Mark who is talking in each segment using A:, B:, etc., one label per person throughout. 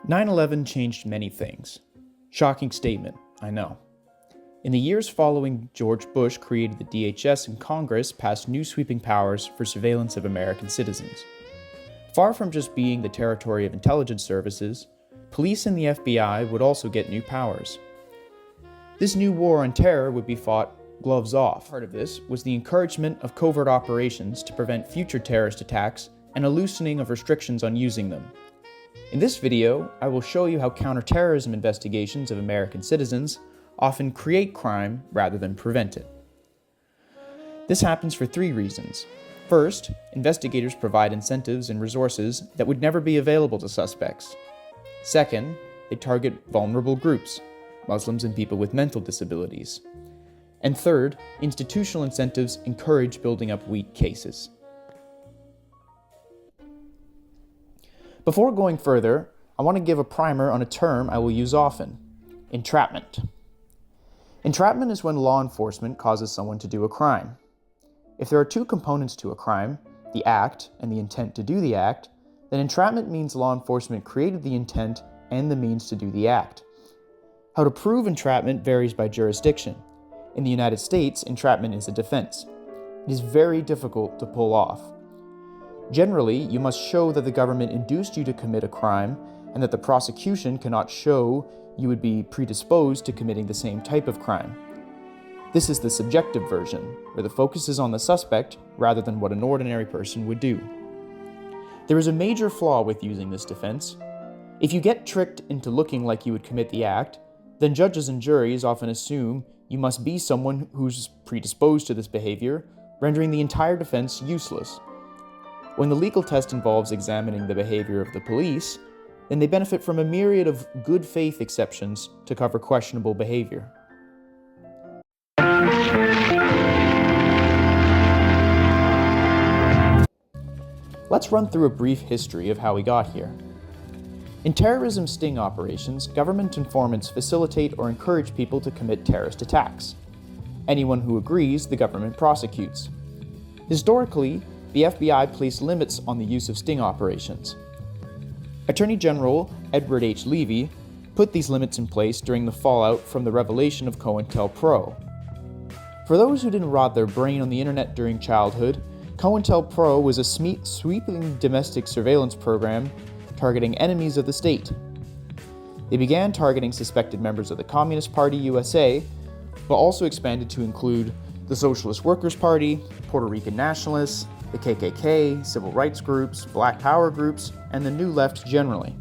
A: 9/11 changed many things. Shocking statement, I know. In the years following, George Bush created the DHS and Congress passed new sweeping powers for surveillance of American citizens. Far from just being the territory of intelligence services, police and the FBI would also get new powers. This new war on terror would be fought gloves off. Part of this was the encouragement of covert operations to prevent future terrorist attacks and a loosening of restrictions on using them. In this video, I will show you how counterterrorism investigations of American citizens often create crime rather than prevent it. This happens for three reasons. First, investigators provide incentives and resources that would never be available to suspects. Second, they target vulnerable groups, Muslims and people with mental disabilities. And third, institutional incentives encourage building up weak cases. Before going further, I want to give a primer on a term I will use often: entrapment. Entrapment is when law enforcement causes someone to do a crime. If there are two components to a crime, the act and the intent to do the act, then entrapment means law enforcement created the intent and the means to do the act. How to prove entrapment varies by jurisdiction. In the United States, entrapment is a defense. It is very difficult to pull off. Generally, you must show that the government induced you to commit a crime and that the prosecution cannot show you would be predisposed to committing the same type of crime. This is the subjective version, where the focus is on the suspect rather than what an ordinary person would do. There is a major flaw with using this defense. If you get tricked into looking like you would commit the act, then judges and juries often assume you must be someone who's predisposed to this behavior, rendering the entire defense useless. When the legal test involves examining the behavior of the police, then they benefit from a myriad of good faith exceptions to cover questionable behavior. Let's run through a brief history of how we got here. In terrorism sting operations, government informants facilitate or encourage people to commit terrorist attacks. Anyone who agrees, the government prosecutes. Historically, the FBI placed limits on the use of sting operations. Attorney General Edward H. Levy put these limits in place during the fallout from the revelation of COINTELPRO. For those who didn't rot their brain on the internet during childhood, COINTELPRO was a sweeping domestic surveillance program targeting enemies of the state. They began targeting suspected members of the Communist Party USA, but also expanded to include the Socialist Workers' Party, Puerto Rican nationalists, the KKK, civil rights groups, black power groups, and the New Left generally.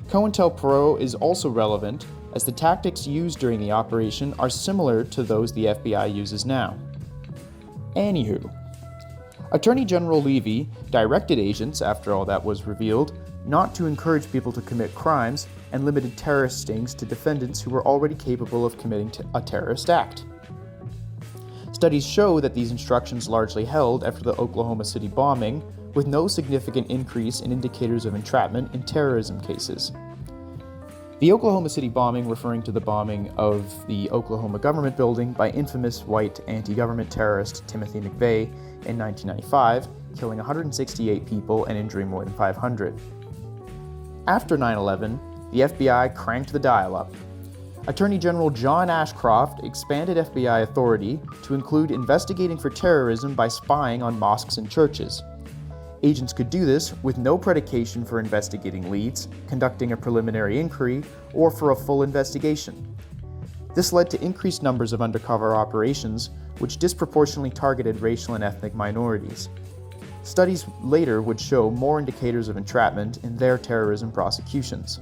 A: COINTELPRO is also relevant as the tactics used during the operation are similar to those the FBI uses now. Anywho, Attorney General Levy directed agents, after all that was revealed, not to encourage people to commit crimes and limited terrorist stings to defendants who were already capable of committing a terrorist act. Studies show that these instructions largely held after the Oklahoma City bombing, with no significant increase in indicators of entrapment in terrorism cases. The Oklahoma City bombing, referring to the bombing of the Oklahoma government building by infamous white anti-government terrorist Timothy McVeigh in 1995, killing 168 people and injuring more than 500. After 9/11, the FBI cranked the dial up. Attorney General John Ashcroft expanded FBI authority to include investigating for terrorism by spying on mosques and churches. Agents could do this with no predication for investigating leads, conducting a preliminary inquiry, or for a full investigation. This led to increased numbers of undercover operations, which disproportionately targeted racial and ethnic minorities. Studies later would show more indicators of entrapment in their terrorism prosecutions.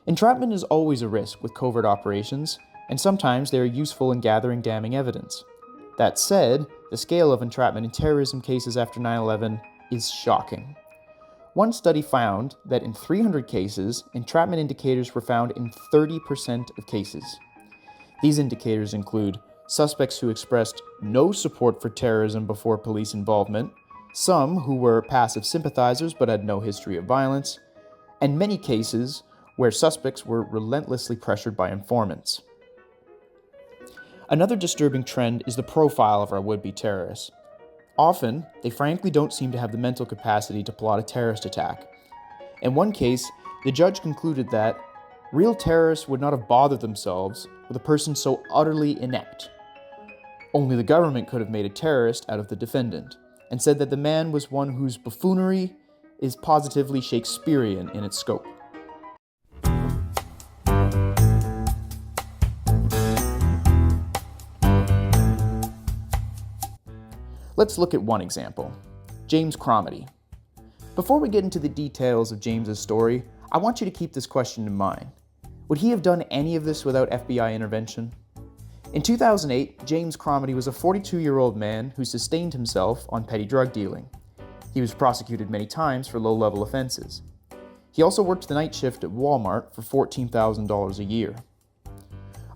A: Entrapment is always a risk with covert operations, and sometimes they are useful in gathering damning evidence. That said, the scale of entrapment in terrorism cases after 9/11 is shocking. One study found that in 300 cases, entrapment indicators were found in 30% of cases. These indicators include suspects who expressed no support for terrorism before police involvement, some who were passive sympathizers but had no history of violence, and many cases where suspects were relentlessly pressured by informants. Another disturbing trend is the profile of our would-be terrorists. Often, they frankly don't seem to have the mental capacity to plot a terrorist attack. In one case, the judge concluded that real terrorists would not have bothered themselves with a person so utterly inept. Only the government could have made a terrorist out of the defendant, and said that the man was one whose buffoonery is positively Shakespearean in its scope. Let's look at one example, James Cromedy. Before we get into the details of James's story, I want you to keep this question in mind. Would he have done any of this without FBI intervention? In 2008, James Cromedy was a 42-year-old man who sustained himself on petty drug dealing. He was prosecuted many times for low-level offenses. He also worked the night shift at Walmart for $14,000 a year.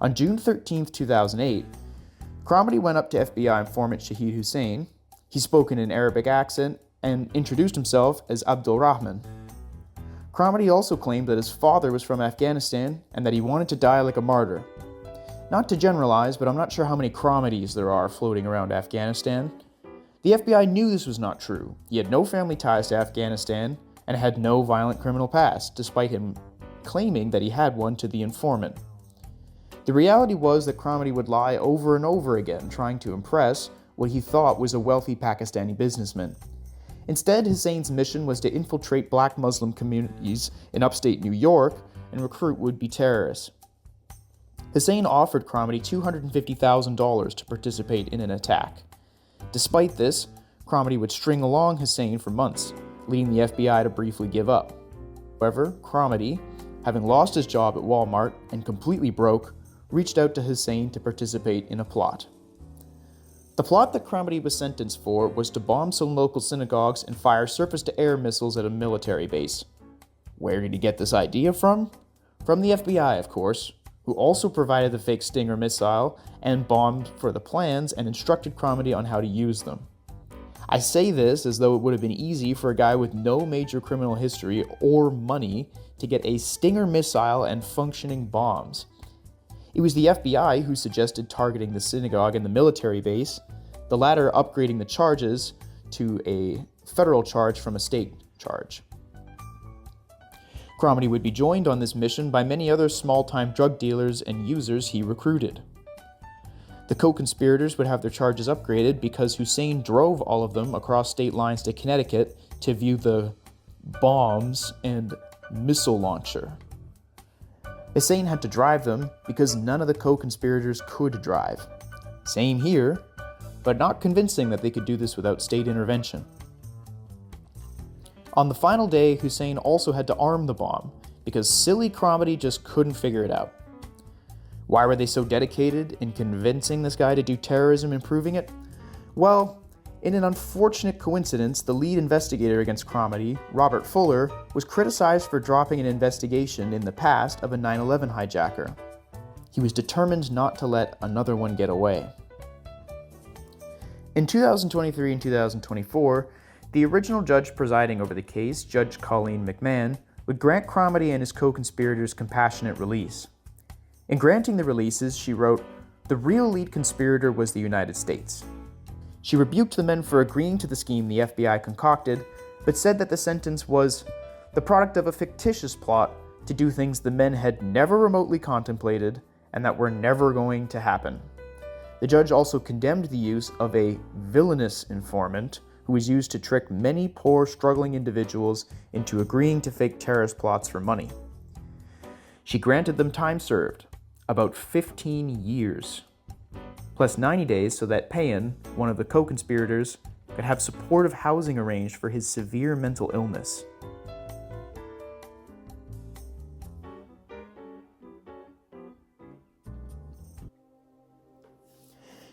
A: On June 13, 2008, Cromedy went up to FBI informant Shahid Hussein. He spoke in an Arabic accent and introduced himself as Abdul Rahman. Cromedy also claimed that his father was from Afghanistan and that he wanted to die like a martyr. Not to generalize, but I'm not sure how many Cromedies there are floating around Afghanistan. The FBI knew this was not true. He had no family ties to Afghanistan and had no violent criminal past, despite him claiming that he had one to the informant. The reality was that Cromedy would lie over and over again, trying to impress what he thought was a wealthy Pakistani businessman. Instead, Hussein's mission was to infiltrate black Muslim communities in upstate New York and recruit would-be terrorists. Hussein offered Cromedy $250,000 to participate in an attack. Despite this, Cromedy would string along Hussein for months, leading the FBI to briefly give up. However, Cromedy, having lost his job at Walmart and completely broke, reached out to Hussein to participate in a plot. The plot that Cromedy was sentenced for was to bomb some local synagogues and fire surface-to-air missiles at a military base. Where did he get this idea from? From the FBI, of course, who also provided the fake Stinger missile and bombed for the plans and instructed Cromedy on how to use them. I say this as though it would have been easy for a guy with no major criminal history or money to get a Stinger missile and functioning bombs. It was the FBI who suggested targeting the synagogue and the military base, the latter upgrading the charges to a federal charge from a state charge. Cromedy would be joined on this mission by many other small-time drug dealers and users he recruited. The co-conspirators would have their charges upgraded because Hussein drove all of them across state lines to Connecticut to view the bombs and missile launcher. Hussein had to drive them because none of the co-conspirators could drive. Same here, but not convincing that they could do this without state intervention. On the final day, Hussein also had to arm the bomb because silly Cromedy just couldn't figure it out. Why were they so dedicated in convincing this guy to do terrorism and proving it? Well, in an unfortunate coincidence, the lead investigator against Cromedy, Robert Fuller, was criticized for dropping an investigation in the past of a 9/11 hijacker. He was determined not to let another one get away. In 2023 and 2024, the original judge presiding over the case, Judge Colleen McMahon, would grant Cromedy and his co-conspirators compassionate release. In granting the releases, she wrote, "The real lead conspirator was the United States." She rebuked the men for agreeing to the scheme the FBI concocted, but said that the sentence was the product of a fictitious plot to do things the men had never remotely contemplated and that were never going to happen. The judge also condemned the use of a villainous informant who was used to trick many poor, struggling individuals into agreeing to fake terrorist plots for money. She granted them time served, about 15 years, plus 90 days so that Payan, one of the co-conspirators, could have supportive housing arranged for his severe mental illness.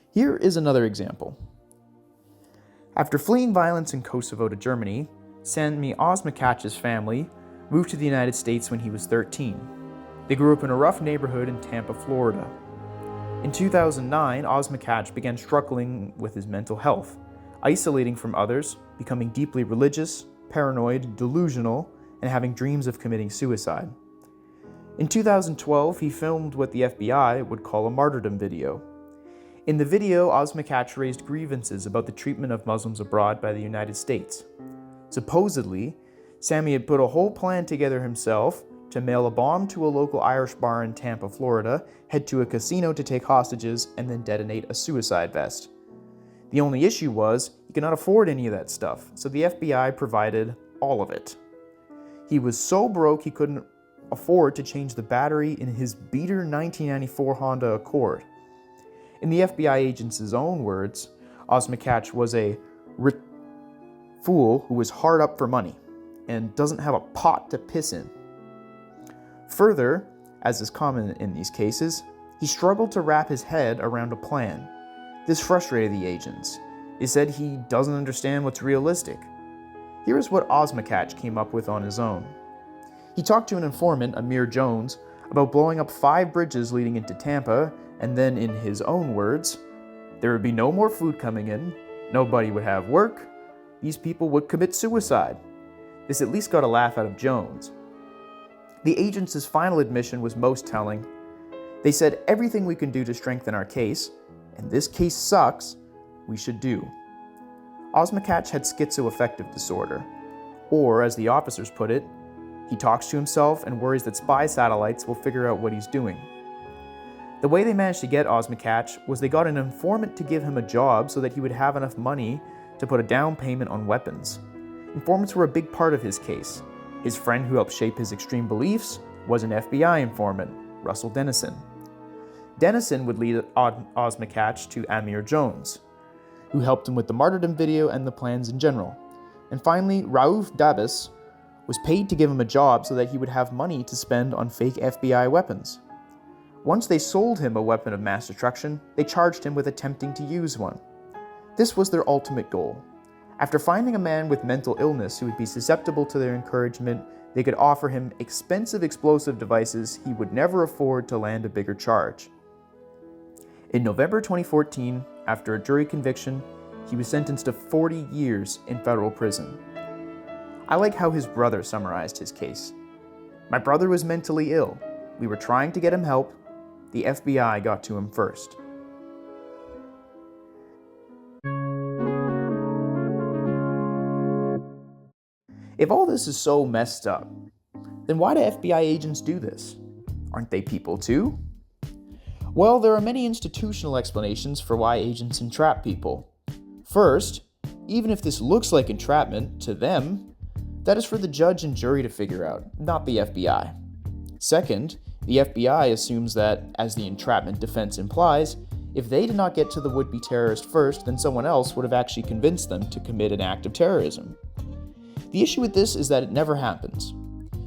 A: Here is another example. After fleeing violence in Kosovo to Germany, Sami Osmakach's family moved to the United States when he was 13. They grew up in a rough neighborhood in Tampa, Florida. In 2009, Osmakach began struggling with his mental health, isolating from others, becoming deeply religious, paranoid, delusional, and having dreams of committing suicide. In 2012, he filmed what the FBI would call a martyrdom video. In the video, Osmakach raised grievances about the treatment of Muslims abroad by the United States. Supposedly, Sammy had put a whole plan together himself to mail a bomb to a local Irish bar in Tampa, Florida, head to a casino to take hostages, and then detonate a suicide vest. The only issue was he could not afford any of that stuff, so the FBI provided all of it. He was so broke he couldn't afford to change the battery in his beater 1994 Honda Accord. In the FBI agent's own words, Osmakach was a fool who was hard up for money and doesn't have a pot to piss in. Further, as is common in these cases, he struggled to wrap his head around a plan. This frustrated the agents. They said he doesn't understand what's realistic. Here is what Osmakach came up with on his own. He talked to an informant, Amir Jones, about blowing up 5 bridges leading into Tampa, and then in his own words, there would be no more food coming in, nobody would have work, these people would commit suicide. This at least got a laugh out of Jones. The agents' final admission was most telling. They said everything we can do to strengthen our case, and this case sucks, we should do. Osmakach had schizoaffective disorder, or as the officers put it, he talks to himself and worries that spy satellites will figure out what he's doing. The way they managed to get Osmakach was they got an informant to give him a job so that he would have enough money to put a down payment on weapons. Informants were a big part of his case. His friend who helped shape his extreme beliefs was an FBI informant, Russell Dennison. Dennison would lead Osmakach to Amir Jones, who helped him with the martyrdom video and the plans in general. And finally, Raouf Dabis was paid to give him a job so that he would have money to spend on fake FBI weapons. Once they sold him a weapon of mass destruction, they charged him with attempting to use one. This was their ultimate goal. After finding a man with mental illness who would be susceptible to their encouragement, they could offer him expensive explosive devices he would never afford to land a bigger charge. In November 2014, after a jury conviction, he was sentenced to 40 years in federal prison. I like how his brother summarized his case. My brother was mentally ill. We were trying to get him help. The FBI got to him first. If all this is so messed up, then why do FBI agents do this? Aren't they people too? Well, there are many institutional explanations for why agents entrap people. First, even if this looks like entrapment to them, that is for the judge and jury to figure out, not the FBI. Second, the FBI assumes that, as the entrapment defense implies, if they did not get to the would-be terrorist first, then someone else would have actually convinced them to commit an act of terrorism. The issue with this is that it never happens.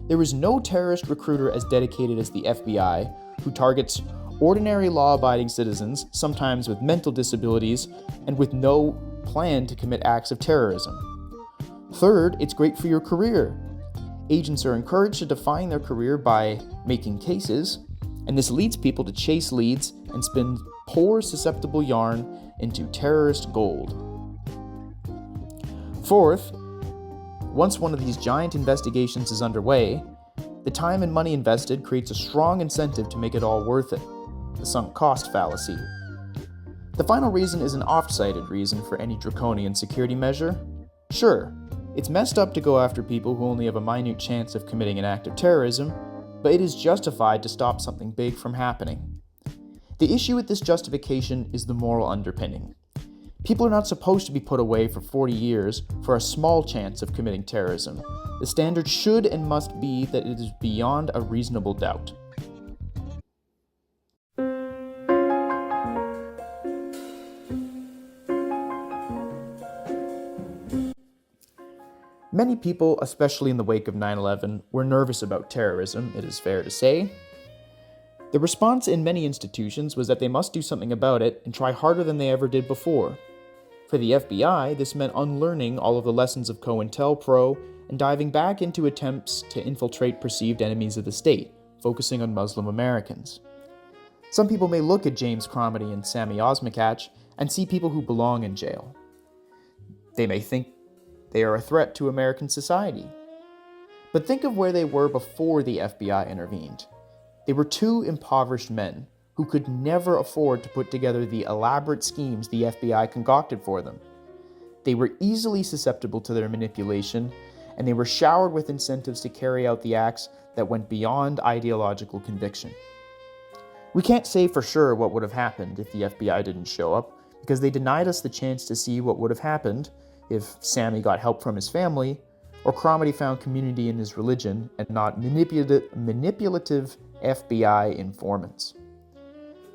A: There is no terrorist recruiter as dedicated as the FBI, who targets ordinary law-abiding citizens, sometimes with mental disabilities, and with no plan to commit acts of terrorism. Third, it's great for your career. Agents are encouraged to define their career by making cases, and this leads people to chase leads and spin poor, susceptible yarn into terrorist gold. Fourth, once one of these giant investigations is underway, the time and money invested creates a strong incentive to make it all worth it. The sunk cost fallacy. The final reason is an oft-cited reason for any draconian security measure. Sure, it's messed up to go after people who only have a minute chance of committing an act of terrorism, but it is justified to stop something big from happening. The issue with this justification is the moral underpinning. People are not supposed to be put away for 40 years for a small chance of committing terrorism. The standard should and must be that it is beyond a reasonable doubt. Many people, especially in the wake of 9/11, were nervous about terrorism, it is fair to say. The response in many institutions was that they must do something about it and try harder than they ever did before. For the FBI, this meant unlearning all of the lessons of COINTELPRO and diving back into attempts to infiltrate perceived enemies of the state, focusing on Muslim Americans. Some people may look at James Cromedy and Sammy Osmakach and see people who belong in jail. They may think they are a threat to American society. But think of where they were before the FBI intervened. They were two impoverished men who could never afford to put together the elaborate schemes the FBI concocted for them. They were easily susceptible to their manipulation, and they were showered with incentives to carry out the acts that went beyond ideological conviction. We can't say for sure what would have happened if the FBI didn't show up, because they denied us the chance to see what would have happened if Sammy got help from his family, or Cromitty found community in his religion and not manipulative FBI informants.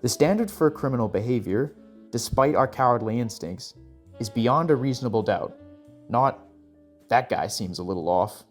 A: The standard for criminal behavior, despite our cowardly instincts, is beyond a reasonable doubt, not, that guy seems a little off.